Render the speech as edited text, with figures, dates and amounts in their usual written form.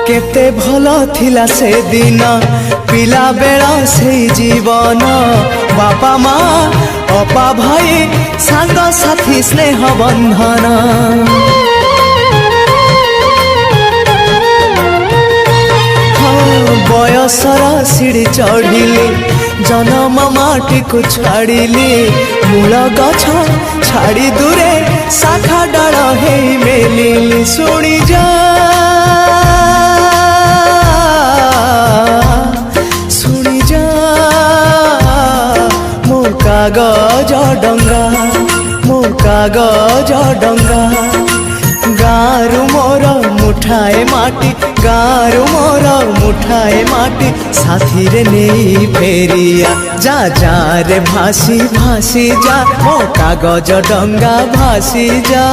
केते भलो थिला से दिन पिला बेला से जीवन बापा माँ अपा भाई सांग साथी स्नेह बंधन बयसर सीढ़ी चढ़िली जन्म माटी को छाड़िली मूल गछ छाड़ी दूरे शाखा डाल हे मेलिली शुणी जा शुणी जा मो कागज डंगा मो कागज डंगा गारू मोर मुठाए माटी गारू मोर मुठाए माटी साथी रे नहीं फेरिया जा जा रे भासी भासी जा मो कागज डंगा भासी जा।